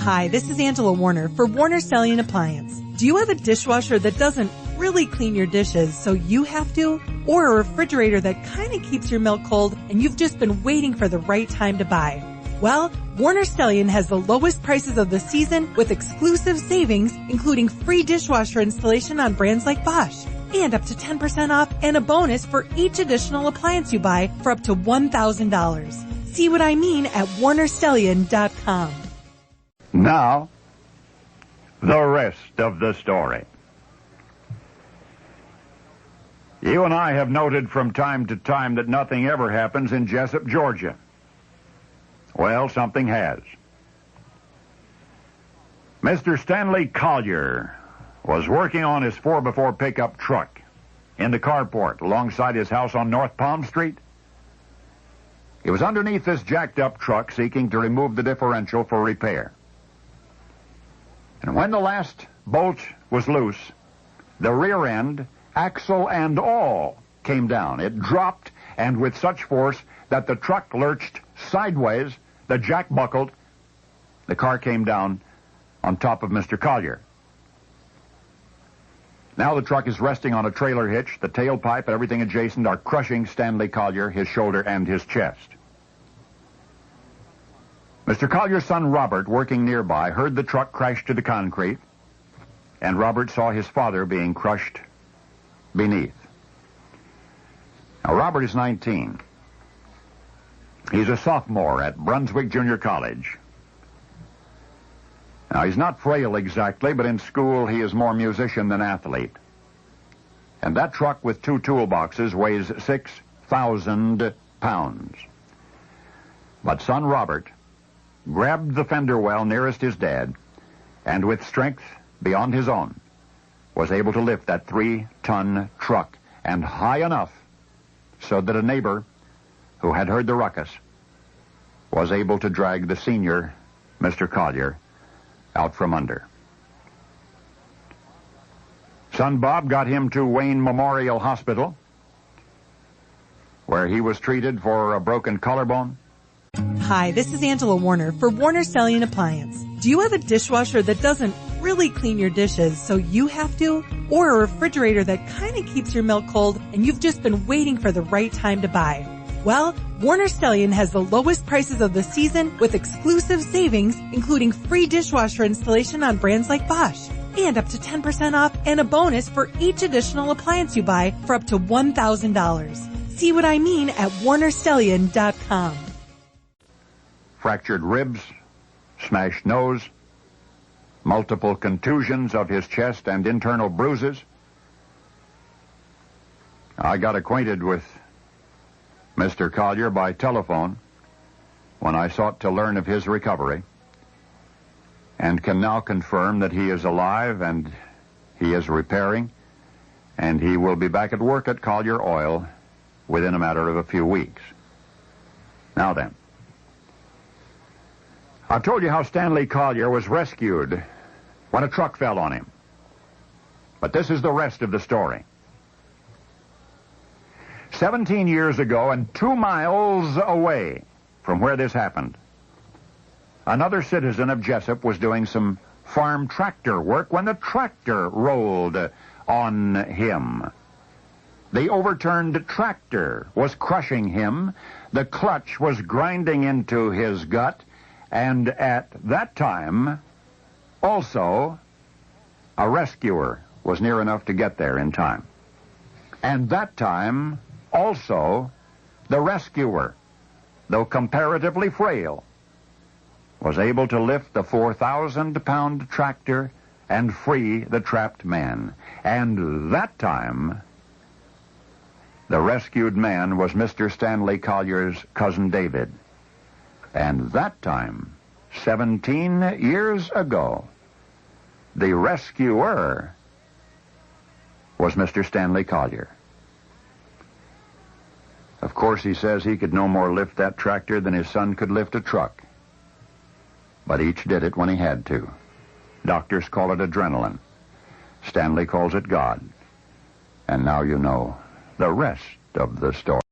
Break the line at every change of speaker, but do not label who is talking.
Hi, this is Angela Warner for Warner Stellian Appliance. Do you have a dishwasher that doesn't really clean your dishes, so you have to? Or a refrigerator that kind of keeps your milk cold and you've just been waiting for the right time to buy? Well, Warner Stellian has the lowest prices of the season with exclusive savings, including free dishwasher installation on brands like Bosch, and up to 10% off and a bonus for each additional appliance you buy for up to $1,000. See what I mean at WarnerStellian.com.
Now, the rest of the story. You and I have noted from time to time that nothing ever happens in Jessup, Georgia. Well, something has. Mr. Stanley Collier was working on his 4x4 pickup truck in the carport alongside his house on North Palm Street. He was underneath this jacked-up truck seeking to remove the differential for repair. And when the last bolt was loose, the rear end, axle and all, came down. It dropped, and with such force that the truck lurched sideways, the jack buckled, the car came down on top of Mr. Collier. Now the truck is resting on a trailer hitch. The tailpipe and everything adjacent are crushing Stanley Collier, his shoulder, and his chest. Mr. Collier's son, Robert, working nearby, heard the truck crash to the concrete, and Robert saw his father being crushed beneath. Now, Robert is 19. He's a sophomore at Brunswick Junior College. Now, he's not frail exactly, but in school he is more musician than athlete. And that truck with two toolboxes weighs 6,000 pounds. But son Robert grabbed the fender well nearest his dad, and with strength beyond his own, was able to lift that 3-ton truck, and high enough so that a neighbor who had heard the ruckus was able to drag the senior, Mr. Collier, out from under. Son Bob got him to Wayne Memorial Hospital, where he was treated for a broken collarbone.
Hi, this is Angela Warner for Warner Stellian Appliance. Do you have a dishwasher that doesn't really clean your dishes, so you have to? Or a refrigerator that kind of keeps your milk cold and you've just been waiting for the right time to buy? Well, Warner Stellian has the lowest prices of the season with exclusive savings, including free dishwasher installation on brands like Bosch, and up to 10% off and a bonus for each additional appliance you buy for up to $1,000. See what I mean at WarnerStellian.com.
Fractured ribs, smashed nose, multiple contusions of his chest and internal bruises. I got acquainted with Mr. Collier by telephone when I sought to learn of his recovery, and can now confirm that he is alive and he is repairing, and he will be back at work at Collier Oil within a matter of a few weeks. Now then, I've told you how Stanley Collier was rescued when a truck fell on him. But this is the rest of the story. 17 years ago, and 2 miles away from where this happened, another citizen of Jessup was doing some farm tractor work when the tractor rolled on him. The overturned tractor was crushing him. The clutch was grinding into his gut. And at that time, also, a rescuer was near enough to get there in time. And that time, also, the rescuer, though comparatively frail, was able to lift the 4,000-pound tractor and free the trapped man. And that time, the rescued man was Mr. Stanley Collier's cousin David. And that time, 17 years ago, the rescuer was Mr. Stanley Collier. Of course, he says he could no more lift that tractor than his son could lift a truck. But each did it when he had to. Doctors call it adrenaline. Stanley calls it God. And now you know the rest of the story.